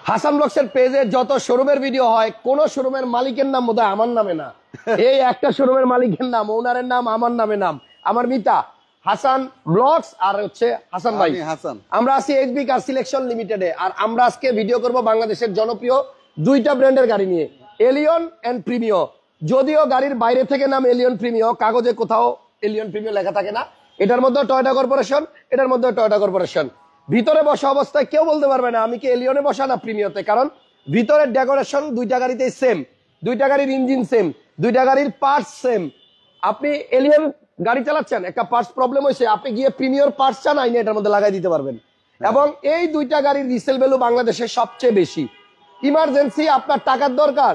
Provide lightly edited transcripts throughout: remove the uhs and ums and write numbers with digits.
হাসান ব্লগসের পেজে যত শোরুমের ভিডিও হয় কোন শোরুমের মালিকের নাম বোধহয় আমার নামে না। এই একটা শোরুমের মালিকের নাম, ওনারের নাম, আমার নামে নাম, আমার মিতা, হাসান ব্লগস আর হচ্ছে হাসান ভাই। আমরা আছি এইচবি কার সিলেকশন লিমিটেডে। আর আমরা আজকে ভিডিও করব বাংলাদেশের জনপ্রিয় দুইটা ব্র্যান্ডের গাড়ি নিয়ে, এলিয়ন এন্ড প্রিমিও। যদিও গাড়ির বাইরে থেকে নাম এলিয়ন প্রিমিও, কাগজে কোথাও এলিয়ন প্রিমিও লেখা থাকে না। এটার মধ্যে টয়োটা কর্পোরেশন, এটার মধ্যে টয়োটা কর্পোরেশন। ভিতরে বসা অবস্থায় কেউ বলতে পারবে না আমি কি এলিয়নে বসা না প্রিমিওতে, কারণ ভিতরের ডেকোরেশন দুইটা গাড়িতেই সেম, দুইটা গাড়ির ইঞ্জিন সেম, দুইটা গাড়ির পার্টস সেম। আপনি এলিয়ন গাড়ি চালাচ্ছেন, একটা পার্টস প্রবলেম হয়েছে, আপনি গিয়ে প্রিমিয়র পার্টস চান আইনে এটার মধ্যে লাগাই দিতে পারবেন। এবং এই দুইটা গাড়ির রিসেল ভ্যালু বাংলাদেশে সবচেয়ে বেশি। ইমার্জেন্সি আপনার টাকার দরকার,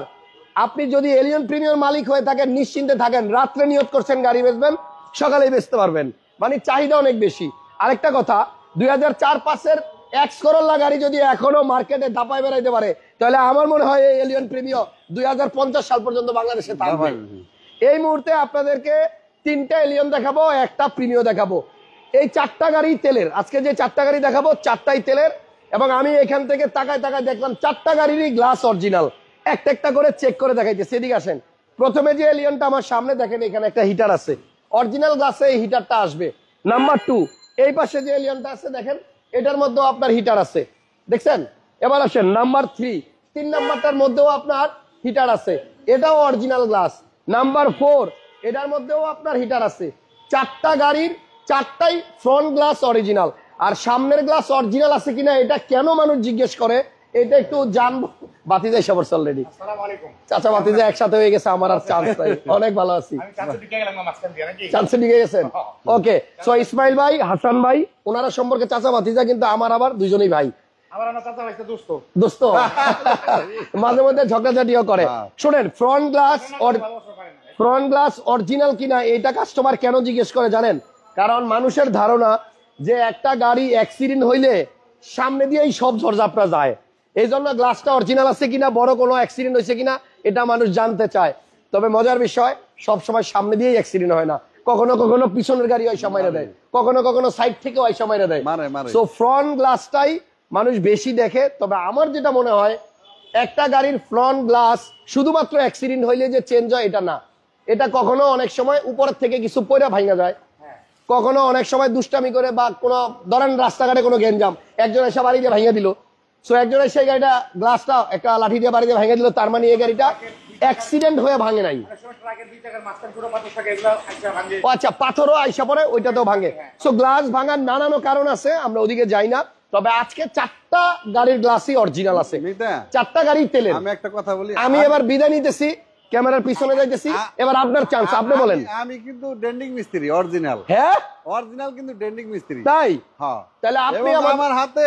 আপনি যদি এলিয়ন প্রিমিয়র মালিক হয়ে থাকেন নিশ্চিন্তে থাকেন, রাত্রে নিয়ত করছেন গাড়ি বেচবেন, সকালেই বেচতে পারবেন, মানে চাহিদা অনেক বেশি। আরেকটা কথা, 2004-5-এর এক্স করোলা গাড়ি যদি এখনো মার্কেটে দাপায় বেড়াইতে পারে, তাহলে আমার মনে হয় এই এলিয়ন প্রিমিও 2050 সাল পর্যন্ত বাংলাদেশে থাকবে। এই মুহূর্তে আপনাদেরকে তিনটা এলিয়ন দেখাবো, একটা প্রিমিও দেখাবো। এই চারটা গাড়ি তেলের, আজকে যে চারটা গাড়ি দেখাবো চারটাই তেলের। এবং আমি এখান থেকে তাকায় তাকায় দেখলাম চারটা গাড়িরই গ্লাস অরিজিনাল, একটা একটা করে চেক করে দেখাইতেছে। এদিকে আসেন। প্রথমে যে এলিয়নটা আমার সামনে দেখেন, এখানে একটা হিটার আছে, অরিজিনাল গ্লাসে এই হিটারটা আসবে। নাম্বার 2, এই পাশে যে এলিয়নটা আছে দেখেন, এটার মধ্যেও আপনার হিটার আছে, দেখছেন। এবার আসেন নাম্বার 3, 3 নাম্বারটার মধ্যেও আপনার হিটার আছে, এটাও অরিজিনাল গ্লাস। নাম্বার 4, এটার মধ্যেও আপনার হিটার আছে। চারটা গাড়ির চারটাই ফ্রন্ট গ্লাস অরিজিনাল। আর সামনের গ্লাস অরিজিনাল আছে কিনা এটা কেন মানুষ জিজ্ঞেস করে, এটা একটু জানবো। বাতিজা এসে পড়ছে অলরেডি। চাচা বাতিজা একসাথে হয়ে গেছে, আমার আর চান্স নাই। অনেক ভালো আছি। চান্সে ঢুকে গেছেন। ওকে, সো ইসমাইল ভাই, হাসান ভাই, ওনারা সম্পর্কে চাচা বাতিজা, কিন্তু আমার আবার দুজনেই ভাই, দোস্ত। মাঝে মধ্যে ঝগড়াঝাটিও করে। শোনেন, ফ্রন্ট গ্লাস অরিজিনাল কিনা এটা কাস্টমার কেন জিজ্ঞেস করে জানেন? কারণ মানুষের ধারণা যে একটা গাড়ি অ্যাক্সিডেন্ট হইলে সামনে দিয়েই সব ঝড়ঝাপটা যায়, এই জন্য গ্লাসটা অরিজিনাল আছে কিনা, বড় কোনো অ্যাক্সিডেন্ট হয়েছে কিনা এটা মানুষ জানতে চায়। তবে মজার বিষয়, সব সময় সামনে দিয়েই অ্যাক্সিডেন্ট হয় না, কখনো কখনো পিছনের গাড়ি ওই সময় দেয়, কখনো কখনো সাইড থেকে ওই সময় দেয়। সো ফ্রন্ট গ্লাসটাই মানুষ বেশি দেখে। তবে আমার যেটা মনে হয়, একটা গাড়ির ফ্রন্ট গ্লাস শুধুমাত্র অ্যাক্সিডেন্ট হইলে যে চেঞ্জ হয় এটা না, এটা কখনো অনেক সময় উপরের থেকে কিছু পয়রা ভাঙা যায়, কখনো অনেক সময় দুষ্টামি করে, বা কোনো ধরেন রাস্তাঘাটে কোনো গেঞ্জাম, একজন এসে বাড়ি দিয়ে ভাঙিয়ে দিল, সো একজনের সেই গাড়িটা গ্লাসটা একটা লাঠি দিয়ে বাড়ি দিয়ে ভাঙিয়ে দিল, তার মানে এই গাড়িটা অ্যাক্সিডেন্ট হয়ে ভাঙে নাই। আচ্ছা, পাথরও আইসা পড়ে, ওইটাতেও ভাঙে। সো গ্লাস ভাঙার নানান কারণ আছে, আমরা ওদিকে যাই না। তবে আজকে চারটা গাড়ির গ্লাসই অরিজিনাল আছে, চারটা গাড়ি তেলের। আমি একটা কথা বলি, আমি এবার বিদায় নিতেছি, ক্যামেরার পিছনে যাইতেছি, এবার আপনার চান্স, আপনি বলেন। আমি কিন্তু ডেন্ডিং মিস্ত্রি অরিজিনাল। হ্যাঁ, অরিজিনাল কিন্তু ডেন্ডিং মিস্ত্রি। তাই? হ্যাঁ। তাহলে আপনি আমার হাতে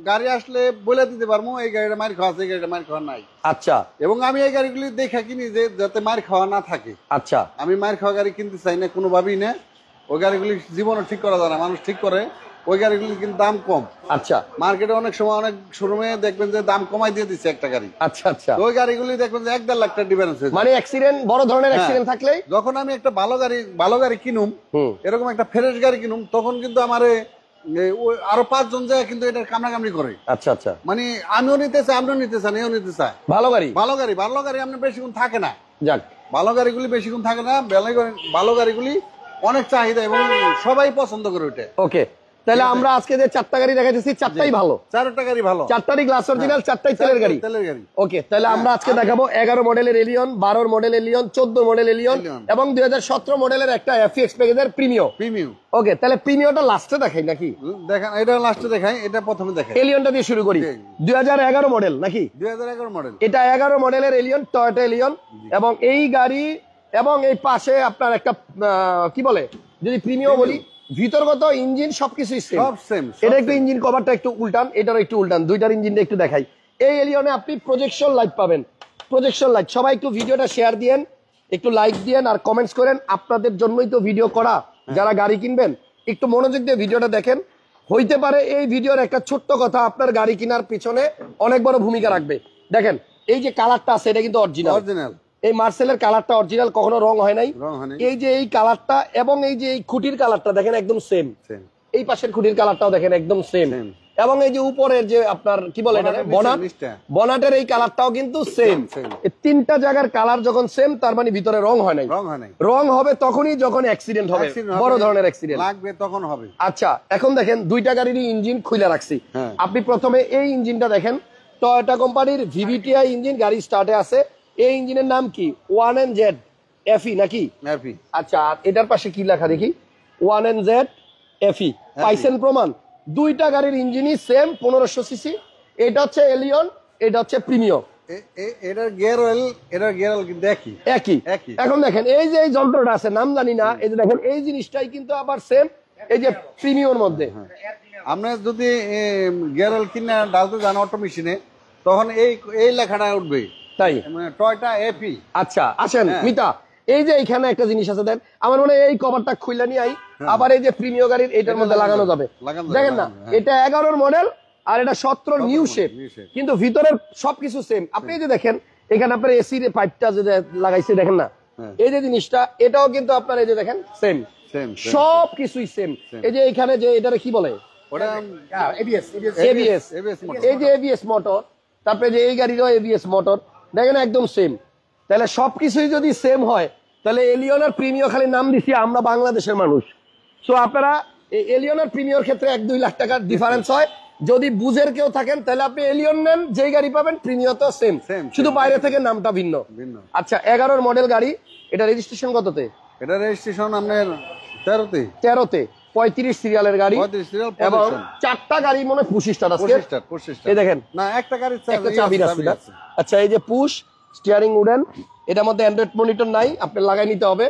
গাড়ি আসলে বলে দিতে পারবো এই গাড়িটা মার খাওয়া আছে, এই গাড়িটা মার খাওয়া নাই। আচ্ছা। এবং আমি এই গাড়িগুলি দেখে কিনি যে যাতে মার খাওয়া না থাকে। আচ্ছা। আমি মার খাওয়া গাড়ি কিনতে চাই না কোনোভাবেই না। ওই গাড়িগুলি জীবনে ঠিক করা যায় না, মানুষ ঠিক করে। ওই গাড়িগুলির কিন্তু দাম কম। আচ্ছা। মার্কেটে অনেক সময় অনেক শোরুমে দেখবেন যে দাম কমাই দিয়ে দিচ্ছে একটা গাড়ি। আচ্ছা আচ্ছা। ওই গাড়িগুলি দেখবেন যে 1-1.5 লাখ টাকা ডিফারেন্স হয়েছে। মানে অ্যাক্সিডেন্ট, বড় ধরনের অ্যাক্সিডেন্ট থাকলে যখন আমি একটা ভালো গাড়ি কিনুম, এরকম একটা ফ্রেশ গাড়ি কিনুম, তখন কিন্তু আমারে আরো 5 জন যায় কিন্তু এটা কামড়াকামড়ি করে। আচ্ছা আচ্ছা। মানে আমিও নিতে চাই, আপনিও নিতে চান, এও নিতে চায়। ভালো গাড়ি আপনার বেশিক্ষণ থাকে না। যাক, ভালো গাড়িগুলি বেশিক্ষণ থাকে না, ভালো গাড়িগুলি অনেক চাহিদা এবং সবাই পছন্দ করে ওইটা। ওকে, তাহলে আমরা আজকে যে চারটা গাড়ি দেখাইতেছি চারটাই ভালো, চারটা গাড়ি ভালো, চারটারই গ্লাস অরিজিনাল, চারটাই তেলের গাড়ি। ওকে, তাহলে আমরা আজকে দেখাবো 11 মডেলের Allion, 12 model Allion, 14 model Allion এবং 2017 মডেলের একটা এফএক্স প্যাকেজের প্রিমিও। ওকে, তাহলে প্রিমিওটা লাস্টে দেখাই নাকি? দেখেন, এটা লাস্টে দেখাই, এটা প্রথমে দেখাই। এলিয়নটা দিয়ে শুরু করি। 2011 মডেল নাকি? 2011 মডেল। এটা 11 মডেলের এলিয়ন, টয়োটা এলিয়ন। এবং এই গাড়ি এবং এই পাশে আপনার একটা কি বলে, যদি প্রিমিও বলি, ভিতরগত ইঞ্জিন সবকিছু সেম। এটা একটু ইঞ্জিন কভারটা একটু উল্টান, এটারও একটু উল্টান, দুইটার ইঞ্জিনটা একটু দেখাই। এই এলিয়নে আপনি প্রজেকশন লাইট পাবেন, প্রজেকশন লাইট। সবাই একটু ভিডিওটা শেয়ার দিয়েন, একটু লাইক দিয়েন আর কমেন্টস করেন, আপনাদের জন্যই তো ভিডিও করা। যারা গাড়ি কিনবেন একটু মনোযোগ দিয়ে ভিডিওটা দেখেন, হইতে পারে এই ভিডিওর একটা ছোট্ট কথা আপনার গাড়ি কেনার পিছনে অনেক বড় ভূমিকা রাখবে। দেখেন, এই যে কালারটা আছে এটা কিন্তু অরিজিনাল। এই মার্সেলের কালারটা অরিজিনাল, কখনো রং হয় নাই। এই যে এই কালারটা এবং এই যে এই খুঁটির কালারটা দেখেন একদম সেম। এই পাশের খুঁটির কালারটাও দেখেন একদম সেম। এবং এই যে উপরের যে আপনার কি বলে এটা বনাট, বনাটের এই কালারটাও কিন্তু সেম। এই তিনটা জায়গার কালার যখন সেম, তার মানে ভিতরে রং হয় নাই। রং হবে তখনই যখন অ্যাক্সিডেন্ট হবে, বড় ধরনের অ্যাক্সিডেন্ট লাগবে তখন হবে। আচ্ছা, এখন দেখেন দুইটা গাড়িরই ইঞ্জিন খুলে রাখছি। আপনি প্রথমে এই ইঞ্জিনটা দেখেন, টয়োটা কোম্পানির ভিভিটিআই ইঞ্জিন, গাড়ি স্টার্টে আছে। এই ইঞ্জিনের নাম কি? 1NZ FE নাকি? আচ্ছা, এটার পাশে কি লেখা দেখি? 1NZ FE। পাইছেন প্রমাণ? দুইটা গাড়ির ইঞ্জিনই সেম, 1500 সিসি। এটা হচ্ছে এলিয়ন, এটা হচ্ছে প্রিমিয়াম। এটার গিয়ার অয়েল কিন্তু একই। এখন দেখেন এই যে এই যন্ত্রটা আছে, নাম জানি না, এই যে দেখেন এই জিনিসটাই কিন্তু আবার সেম, এই যে প্রিমিয়ামের মধ্যে। আমরা যদি গিয়ার অয়েল কিনে ডালতে যান অটো মেশিনে, তখন এই লেখাটা উঠবে, তাই টয়োটা এফি। আচ্ছা, আসেন মিতা, এই যে এখানে একটা জিনিস আছে দেন, আমার মনে হয় এই কভারটা খুলে নিয়ে আই, আবার এই যে প্রিমিয়াম গাড়ির এটার মধ্যে লাগানো যাবে। দেখেন না, এটা 11 মডেল আর এটা 17 নিউ শেপ, কিন্তু ভিতরের সবকিছু সেম। আপনি এই যে দেখেন এখানে আপনার এসি এর পাইপটা যে লাগাইছে দেখেন না, এই যে জিনিসটা, এটাও কিন্তু আপনার এই যে দেখেন সেম, সবকিছুই সেম। এই যে এখানে যে এটারে কি বলে, এবিএস, এই যে এবিএস মোটর, তারপরে যে এই গাড়িরও এবিএস মোটর, দেখেন একদম সেম। তাহলে সবকিছুই যদি সেম হয়, তাহলে এলিয়ন আর প্রিমিয়াম খালি নাম দিছি আমরা বাংলাদেশের মানুষ। সো আপনারা এলিয়ন আর প্রিমিয়ার ক্ষেত্রে 1-2 লাখ টাকার ডিফারেন্স হয়। যদি বুঝের কেউ থাকেন তাহলে আপনি এলিয়ন নেন, যেই গাড়ি পাবেন প্রিমিয়াম তো সেম, শুধু বাইরে থেকে নামটা ভিন্ন। আচ্ছা, 11 মডেল গাড়ি, এটা রেজিস্ট্রেশন কততে? এটা রেজিস্ট্রেশন আপনার 13তে 35 সিরিয়ালের গাড়ি, এবং 4টা গাড়ি মনে পুশ স্টার্ট আছে। এই দেখেন না, একটা গাড়ির একটা চাবি আছে। আচ্ছা, এই যে পুশ স্টিয়ারিং উডেন, এটার মধ্যে অ্যান্ড্রয়েড মনিটর নাই, আপনি লাগাই নিতে হবে।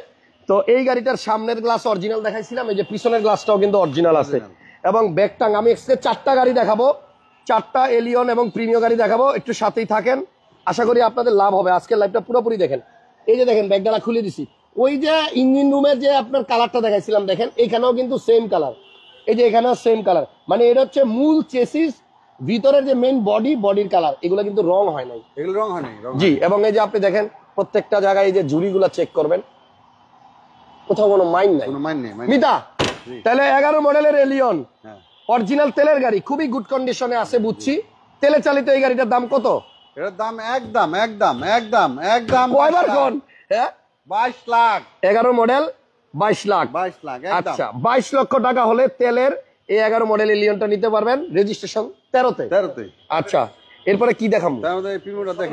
তো এই গাড়িটার সামনের গ্লাস অরিজিনাল দেখাইছিলাম, এই যে পিছনের গ্লাসটাও কিন্তু অরিজিনাল আছে। এবং ব্যাকটাং আমি এক্সট্রা 4টা গাড়ি দেখাবো, 4টা এলিয়ন এবং প্রিমিয়াম গাড়ি দেখাবো, একটু সাথেই থাকেন, আশা করি আপনাদের লাভ হবে। আজকের লাইভটা পুরোপুরি দেখেন। এই যে দেখেন ব্যাগডালা খুলে দিছি, ওই যে ইঞ্জিন রুমের যে আপনার কালারটা দেখাইছিলাম দেখেন, এখানেও কিন্তু সেম কালার, এই যে এখানেও সেম কালার, মানে এটা হচ্ছে মূল চেসিস, ভিতরের যে মেইন বডির কালার, এগুলো কিন্তু রং হয় নাই, এগুলো রং হয় নাই জি। এবং এই যে আপনি দেখেন প্রত্যেকটা জায়গায় এই যে জুড়িগুলো চেক করবেন, কোথাও কোনো মাইন নাই। মিতা, তাহলে 11 মডেলের এলিয়ন অরিজিনাল তেলের গাড়ি, খুবই গুড কন্ডিশনে আছে বুঝছি। তেলে চালিত এই গাড়িটার দাম কত? এটার দাম একদম কয়বার কোন? হ্যাঁ, 22 লাখ। 11 মডেল 22 লাখ। আচ্ছা, 22 লক্ষ টাকা হলে তেলের এই 11 মডেল এলিয়নটা নিতে পারবেন, রেজিস্ট্রেশন 13তে। আচ্ছা, এরপরে কি দেখাবো?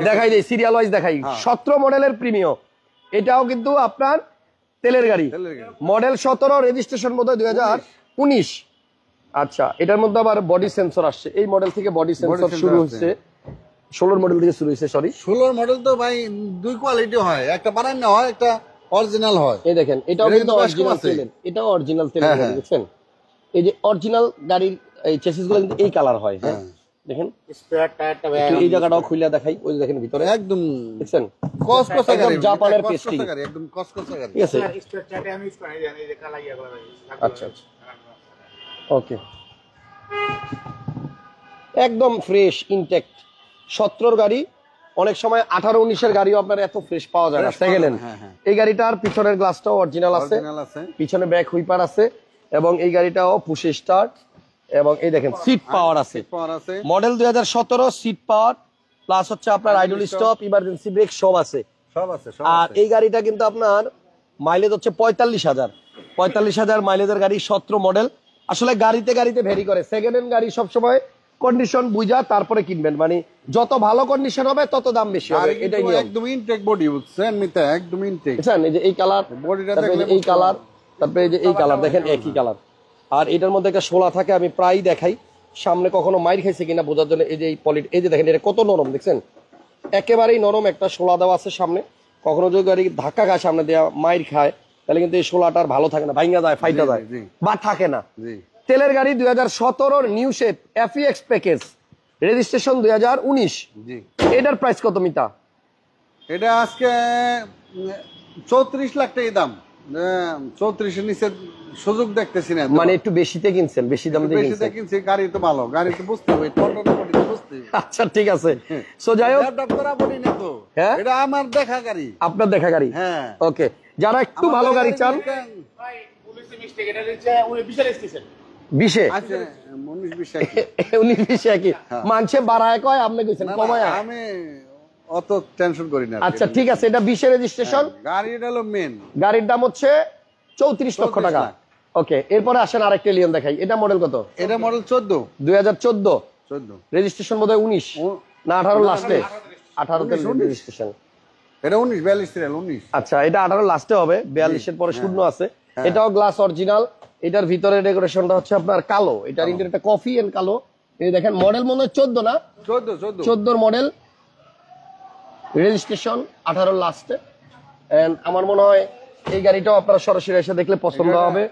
দেখাই দেই, সিরিয়াল ওয়াইজ দেখাই। 17 মডেলের প্রিমিয়াম, এটাও কিন্তু আপনার তেলের গাড়ি, মডেল 17, রেজিস্ট্রেশন বোধহয় 2019। আচ্ছা, এটার মধ্যে আবার বডি সেন্সর আসছে, এই মডেল থেকে বডি সেন্সর শুরু হচ্ছে, 16 মডেল থেকে শুরু হয়েছে, সরি 16 মডেল তো ভাই দুই কোয়ালিটি হয়, একটা বানানো হয়, একটা অরিজিনাল হয়। এই দেখেন এটাও কিন্তু অরিজিনাল তেলের, এটাও অরিজিনাল তেলের গাড়ি, দেখছেন? এই যে অরিজিনাল গাড়ির এই চেসিসগুলো কিন্তু এই কালার হয়। হ্যাঁ, দেখেন স্পেয়ার টায়ারটা এই জায়গাটাও খুলে দেখাই, ওই দেখেন ভিতরে একদম দেখছেন কসকসা গাড়ি, জাপানের পেস্টিং, একদম কসকসা গাড়ি। ঠিক আছে, স্পেয়ার টায়ারটা আমি ইউজ করি, এই যে কালা ইয়া করা। আচ্ছা, ওকে, একদম ফ্রেশ ইনটেক্ট 17 গাড়ি। অনেক সময় 18-19 গাড়িও আপনার এত ফ্রেশ পাওয়া যায় না সেকেন্ড হ্যান্ড। এই গাড়িটার পিছনের গ্লাসটাও অরিজিনাল আছে, পিছনে ব্যাক হুইপার আছে, এবং এই গাড়িটাও পুশ স্টার্ট, এবং এই দেখেন সিট পাওয়ার আছে। মডেল 2017, সিট পাওয়ার প্লাস হচ্ছে আপনার আইডল স্টপ, ইমার্জেন্সি ব্রেক সব আছে। আর এই গাড়িটা কিন্তু আপনার মাইলেজ হচ্ছে 45,000 মাইলেজের গাড়ি, 17 মডেল। আসলে গাড়িতে ভ্যারি করে, সেকেন্ড হ্যান্ড গাড়ি সবসময় কন্ডিশন বুঝা তারপরে কিনবেন, মানে যত ভালো কন্ডিশন হবে তত দাম বেশি হবে, এটাই নিয়ম। একদম ইনটেক বডি বুঝছেন মিতা, একদম ইনটেক। দেখেন এই যে এই কালার, বডিটা দেখেন এই কালার, তারপরে এই যে এই কালার দেখেন একই কালার। আর এটার মধ্যে একটা শোলা থাকে, আমি প্রায় দেখাই, সামনে কখনো মাইর খাইছে কিনা বোঝার জন্য। এই যে এই পলিট, এই যে দেখেন এটা কত নরম, দেখছেন একেবারেই নরম, একটা শোলা দেওয়া আছে সামনে। কখনো যদি গাড়ি ধাক্কা খায় সামনে দেওয়া মাইর খায়, তাহলে কিন্তু এই শোলাটা ভালো থাকে না, ভাঙা যায়, ফাইটা যায় বা থাকে না। তেলের গাড়ি 2017 new shape FEX package, registration 2019। এটার প্রাইস কত মিতা? এটা আজকে 34 লাখ টাকা দাম, 34 এর নিচে সুযোগ দেখতেছি না। মানে একটু বেশিতে কিনছেন, বেশি দাম দিয়ে কিনছি। গাড়ি তো ভালো, গাড়ি তো বুঝতে হবে, আচ্ছা ঠিক আছে। সো যাই হোক, হ্যাঁ এটা আমার দেখা গাড়ি, আপনার দেখা গাড়ি। হ্যাঁ, ওকে, যারা একটু ভালো গাড়ি চান, 20-এ আচ্ছা 19-20 19-20 একই মানছে বাড়ায় কয়, আপনি কইছেন কমায়। আমি অত টেনশন করি না। আচ্ছা ঠিক আছে, এটা 20-এ রেজিস্ট্রেশন, গাড়িটা হলো মেন। গাড়ির দাম হচ্ছে 34 লক্ষ টাকা। ওকে, এরপরে আসেন আরেকটা এলিয়ন দেখাই। এটা মডেল কত? এটা মডেল 14 2014, 14 রেজিস্ট্রেশন বোধহয় 19 না 18 লাস্টে, 18 তে রেজিস্ট্রেশন। এটা 19 42 সিরিয়াল 19। আচ্ছা, এটা 18 লাস্টে হবে, 42 এর পরে শূন্য আছে। এটাও গ্লাস অরিজিনাল। এটার ভিতরে ডেকোরেশনটা হচ্ছে আপনার কালো, এটার ইন্টেরিয়রটা কফি এন্ড কালো। এই দেখেন মডেল মনে হয় 14 না 14 মডেল, রেজিস্ট্রেশন 18 লাস্টে। এন্ড আমার মনে হয় এই গাড়িটাও আপনারা সরাসরি এসে দেখলে পছন্দ হবে।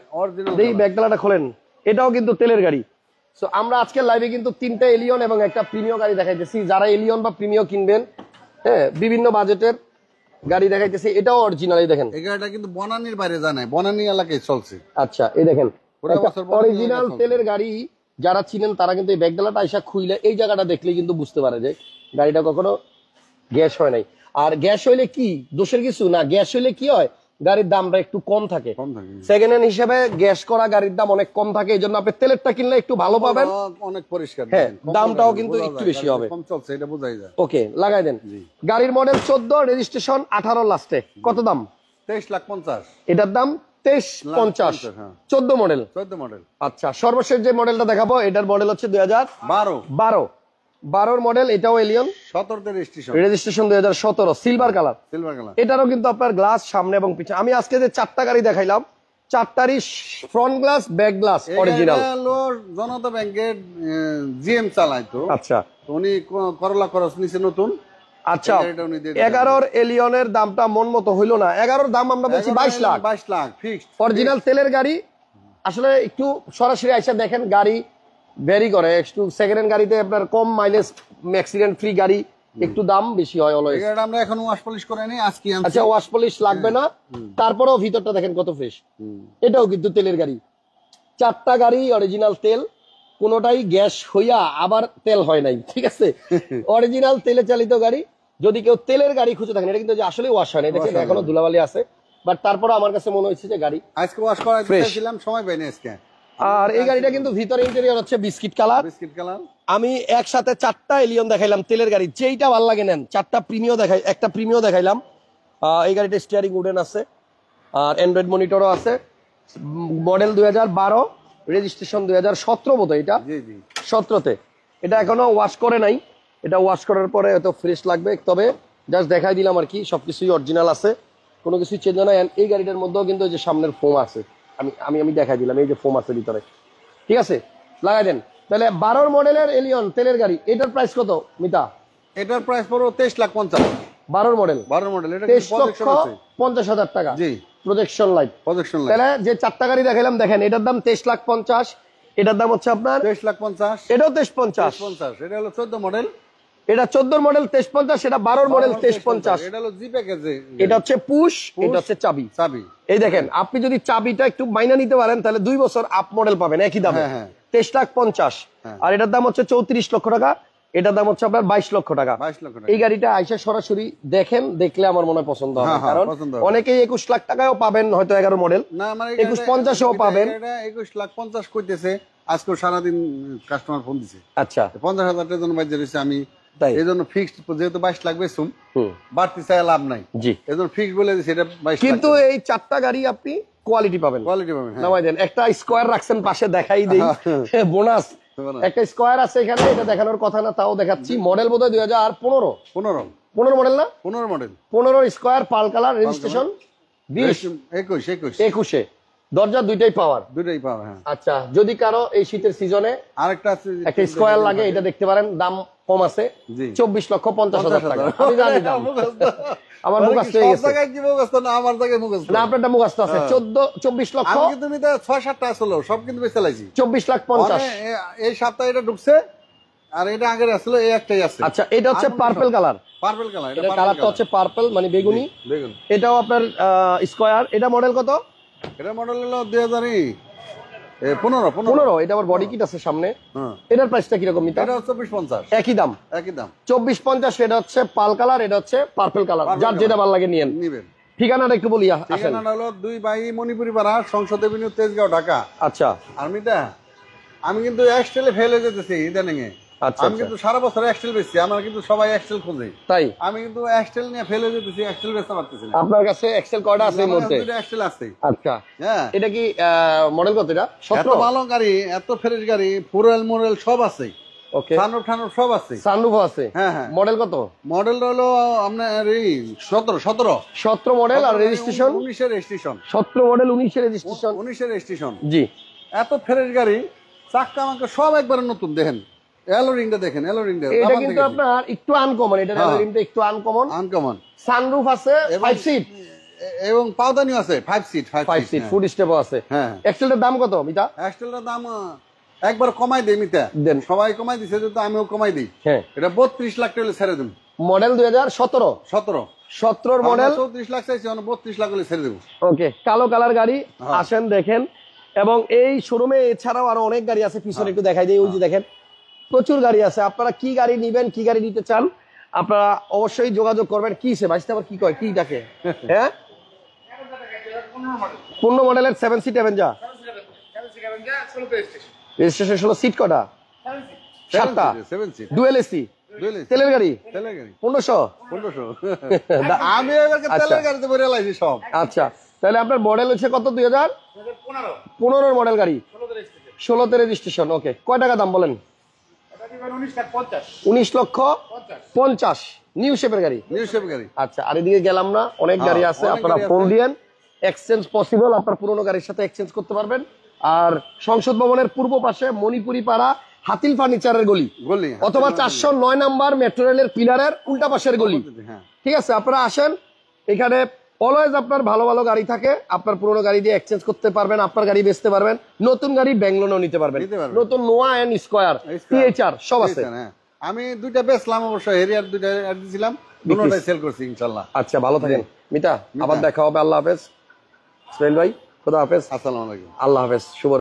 এই ব্যাকডালাটা খোলেন, এটাও কিন্তু তেলের গাড়ি। সো আমরা আজকে লাইভে কিন্তু 3টা এলিয়ন এবং একটা প্রিমিয় গাড়ি দেখাইতেছি। যারা এলিয়ন বা প্রিমিয় কিনবেন, হ্যাঁ বিভিন্ন বাজেটের গাড়ি দেখাইতেছি। এটাও অরিজিনাল, এই দেখেন এই গাড়িটা কিন্তু বনানীর বাইরে জানাই, বনানী এলাকায় চলছে। আচ্ছা এই দেখেন বছর অরিজিনাল তেলের গাড়ি। যারা চিনেন তারা কিন্তু এই ব্যাকডালাটা আইসা খুইলে এই জায়গাটা দেখলে কিন্তু বুঝতে পারে যে গাড়িটা কখনো গ্যাস হয় নাই। আর গ্যাস হইলে কি দোষের কিছু না, গ্যাস হইলে কি হয়, গাড়ির দামটা একটু কম থাকে। সেকেন্ড হ্যান্ড হিসেবে গ্যাস করা গাড়ির দাম অনেক কম থাকে, এই জন্য আপনি তেলেরটা কিনলে একটু ভালো পাবেন, অনেক পরিষ্কার। হ্যাঁ দামটাও কিন্তু একটু বেশি হবে। কম চলছে এটা বোঝাই যায়। ওকে লাগাই দেন। গাড়ির মডেল 14, রেজিস্ট্রেশন 18 লাস্টে। কত দাম? 23,50,000। এটার দাম 23,50,000। 14 মডেল। 14 মডেল। আচ্ছা সর্বশেষ যে মডেলটা দেখাবো, এটার মডেল হচ্ছে 2012 মডেল। এটাও এলিয়ন, 17 তে রেজিস্ট্রেশন, রেজিস্ট্রেশন 2017, সিলভার কালার। এটারও কিন্তু আপনার গ্লাস সামনে এবং পিছনে। আমি আজকে যে 4টা গাড়ি দেখাইলাম, 4টারই front glass back glass original. Janata ব্যাংকের জিএম চালাইতো। আচ্ছা উনি করলা ক্রস নিচে নতুন। আচ্ছা 11 এলিয়নের দামটা মন মতো হইলো না। 11 দাম আমরা বলছি 22 লাখ। 22 লাখ ফিক্সড অরিজিনাল তেলের গাড়ি। আসলে একটু সরাসরি আইসা দেখেন, গাড়ি ভ্যারি করে। একটু সেকেন্ড হ্যান্ড গাড়িতে আপনার কম মাইলেজ, অ্যাক্সিডেন্ট ফ্রি গাড়ি, একটু দাম বেশি হয় অলওয়েজ। এটা আমরা এখন ওয়াশ পলিশ করে নেই আজকে আনছি। আচ্ছা ওয়াশ পলিশ লাগবে না, তারপরেও ভিতরটা দেখেন কত ফ্রেশ। এটাও কিন্তু তেলের গাড়ি। 4টা গাড়ি অরিজিনাল তেল, কোনোটাই গ্যাস হইয়া আবার তেল হয় নাই, ঠিক আছে। অরিজিনাল তেলে চালিত গাড়ি। যদি কেউ তেলের গাড়ি খুঁজে থাকেন, এটা কিন্তু আসলে ওয়াশ হয় না, দেখেন এখনো ধুলাবালি আছে, বাট তারপরে আমার কাছে মনে হচ্ছে যে গাড়ি আজকে ওয়াশ করা দিয়েছিলাম, সময় পাইনি আজকে। আর এই গাড়িটা কিন্তু ভিতরে ইন্টেরিয়র হচ্ছে বিস্কিট কালার। আমি একসাথে 4টা এলিয়ন দেখাইলাম তেলের গাড়ি, যেইটা ভালো লাগে নেন। 4টা প্রিমিয় দেখাই, একটা প্রিমিয় দেখাইলাম। এই গাড়িটা স্টিয়ারিং উডেন আছে আর অ্যান্ড্রয়েড মনিটরও আছে। মডেল 2012, রেজিস্ট্রেশন 2017 বোধহয়, এটা 17তে। এটা এখনো ওয়াশ করে নাই, এটা ওয়াশ করার পরে হয়তো ফ্রেশ লাগবে। তবে জাস্ট দেখাই দিলাম আর কি, সবকিছুই অরিজিনাল আছে, কোনো কিছুই চেঞ্জ হয় না। এই গাড়িটার মধ্যেও কিন্তু যে সামনের ফোম আছে, আমি দেখাই দিলাম, এই যে ফোম আছে ভিতরে, ঠিক আছে লাগাই দেন। তাহলে 12 মডেলের এলিয়ন তেলের গাড়ি, এটার প্রাইস কত মিতা? এটার প্রাইস পড়ো 23,50,000। 12 মডেল, এটা 23,50,000 টাকা। জি প্রজেকশন লাইট। তাহলে যে 4টা গাড়ি দেখাইলাম দেখেন, এটার দাম 23,50,000, এটার দাম হচ্ছে আপনার 23,50,000, এটাও 23,50,000। এটা হলো 14 মডেল, এটা 14 মডেল 23,50,000, সেটা 12 মডেল 23,50,000। এটা হলো জি প্যাকেজে, এটা হচ্ছে পুশ, এটা হচ্ছে চাবি। এই দেখেন, আপনি যদি চাবিটা একটু মাইনা নিতে পারেন তাহলে 2 বছর আপ মডেল পাবেন একই দামে, 23,50,000। আর এটার দাম হচ্ছে 34 লক্ষ টাকা, এটার দাম হচ্ছে আপনার 22 লক্ষ টাকা। এই গাড়িটা আইসা সরাসরি দেখেন, দেখলে আমার মনে হয় পছন্দ হবে, কারণ অনেকেই 21 লাখ টাকায়ও পাবেন হয়তো 11 মডেল, 21,50,000ও পাবেন। 21,50,000 কইতেছে, আজকে সারাদিন কাস্টমার ফোন দিছে। আচ্ছা 50,000 টাকার জন্য বাজে রয়েছে। আমি এই জন্য ফিক্সড, যেহেতু 22 লাখ বেচুম, বাড়তি চাই লাভ নাই, জি এই জন্য ফিক্সড বলে দিছি এটা 22 লাখ। কিন্তু এই 4টা গাড়ি আপনি কোয়ালিটি পাবেন, নামাই দেন। একটা স্কোয়ার রাখছেন পাশে, দেখাই দেই বোনাস। একটা স্কোয়ার আছে এখানে, এটা দেখানোর কথা না, তাও দেখাচ্ছি। মডেল বোধহয় 2015 মডেল না, 15 স্কোয়ার পাল কালার, রেজিস্ট্রেশন 21। দরজা দুইটাই পাওয়ার। হ্যাঁ। আচ্ছা যদি কারো এই শীতের সিজনে আরেকটা একটা স্কোয়ার লাগে, এটা দেখতে পারেন, দাম কম আছে, 24,50,000 টাকা। আমি জানি দাম, আমার মুখস্থ হয়ে গেছে। না আপনারটা মুখস্থ আছে। 24 লক্ষ, তুমি তো 6-7টা আসলো, সব কিন্তু বেঁচে লাইছি। 24,50,000। এই সপ্তাহে এটা ঢুকছে, আর এটা আগের আসলো, এই একটাই আছে। আচ্ছা এটা হচ্ছে পার্পল কালার, এটা কালারটা হচ্ছে পার্পল মানে বেগুনি। এটাও আপনার স্কোয়ার। এটা মডেল কত? এটা মডেল হলো 2015। এটা আবার বডি কিট আছে সামনে। এটার প্রাইসটা কিরকম? এটা 24,50,000, একই দাম 24,50,000। এটা হচ্ছে পাল কালার, এটা হচ্ছে পার্পল কালার, যার যেটা ভালো লাগে নিয়েন। ঠিকানাটা একটু বলি। ঠিকানাটা হলো 2 বাই মণিপুরি পাড়া, সংসদ এভিনিউ, তেজগাঁও, ঢাকা। আচ্ছা আর্মিটা আমি কিন্তু এক্সটেলে ফেল হয়ে যেতেছি ইদানিং এ। আচ্ছা, আমি কিন্তু সারা বছর এক্সটেল বেচছি, আমার কিন্তু সবাই এক্সটেল খোঁজে, তাই আমি কিন্তু এক্সটেল নিয়ে ফেল হয়ে যেতেছি, এক্সটেল বেচতে পারতেছি না। আপনার কাছে এক্সেল কয়টা আছে এই মুহূর্তে? এক্সটেল আছে। আচ্ছা, হ্যাঁ, এটা কি মডেল কত? এটা এত 17? ভালো গাড়ি, এত ফ্রেশ গাড়ি, পুরাল মোরেল সব আছে, ওকে, সানরুফ টানরুফ সব আছে। সানরুফ আছে। হ্যাঁ হ্যাঁ। মডেল কত? মডেল হলো আপনার এই 17 মডেল আর রেজিস্ট্রেশন 19 এর রেজিস্ট্রেশন। 17 মডেল 19 এর রেজিস্ট্রেশন। 19 এর রেজিস্ট্রেশন। জি, এত ফ্রেশ গাড়ি, চাক্কা মাক্কা সব একবারে নতুন। দেখেন এলোরিংটা, দেখেন এলোরিংটা, এটা কিন্তু আপনার একটু আনকমন, এটা রিমটা একটু আনকমন। আনকমন। সানরুফ আছে 5 সিট এবং পাউদানিও আছে 5 সিট, 5 সিট ফুড স্টেপও আছে। হ্যাঁ। এক্সেলটার দাম কত মিতা? এক্সটেলটার দাম একবার কমাই দেই মিতা, দেন। সবাই কমাই দিছে, যেহেতু আমিও কমাই দিই। হ্যাঁ, এটা 32 লাখ টাকা ছেড়ে দেব। মডেল 2017। 17 মডেল, 34 লাখ চাইছে, 32 লাখ হলে ছেড়ে দেব। ওকে, কালো কালার গাড়ি। আসেন দেখেন, এবং এই শোরুমে এছাড়াও আরো অনেক গাড়ি আছে, পিছনে একটু দেখাই দিই। ওই যে দেখেন প্রচুর গাড়ি আছে। আপনারা কি গাড়ি নিবেন, কি গাড়ি নিতে চান, আপনারা অবশ্যই যোগাযোগ করবেন। কি সে ভাইস্তা আবার কি কয়, কি ডাকে? হ্যাঁ, 15 মডেলের 7 সিট অ্যাভেঞ্জার। রেজিস্ট্রেশন 16 সিট কটা? 7টা। 7 সিট ডুয়েল এসি, তেলের গাড়ি, তেলের গাড়ি 1500। 1500। আমি এবার তেলের গাড়িতে ভরে লাইছি সব। আচ্ছা, তাহলে আপনার মডেল হচ্ছে কত? 2015 মডেল গাড়ি, 16তে রেজিস্ট্রেশন। ওকে, কয় টাকা দাম বলেন? 19,50,000 নিউ শেপের গাড়ি। নিউ শেপ গাড়ি। আচ্ছা, আর এদিকে গেলাম না, অনেক গাড়ি আছে, অনেক আপনারা গাড়ি ফোন আছে। দিয়েন, এক্সচেঞ্জ পসিবল, আপনার পুরোনো গাড়ির সাথে এক্সচেঞ্জ করতে পারবেন। আর সংসদ ভবনের পূর্ব পাশে মণিপুরি পাড়া হাতিল ফার্নিচারের গলি, গলি অথবা 409 নাম্বার মেট্রো রেলের পিলারের উল্টা পাশের গলি। হ্যাঁ। ঠিক আছে, আপনারা আসেন, এখানে অলওয়েজ আপনার ভালো ভালো গাড়ি থাকে, আপনার পুরোনো গাড়ি দিয়ে এক্সচেঞ্জ করতে পারবেন, আপনার গাড়ি বেচতে পারবেন, নতুন গাড়ি ব্যাংক লোনও নিতে পারবেন। নতুন নোয়া এন্ড স্কয়ার, টিএইচআর সব আছে। হ্যাঁ, আমি দুইটা বেচলাম অবশ্য, হেরিয়ার দুইটা অ্যাড দিছিলাম, দুটোটাই সেল করছি ইনশাআল্লাহ। আচ্ছা, ভালো থাকেন মিতা, আবার দেখা হবে। আল্লাহ হাফেজ। সোহেল ভাই, খোদা হাফেজ। আসসালামু আলাইকুম। আল্লাহ হাফেজ, শুভ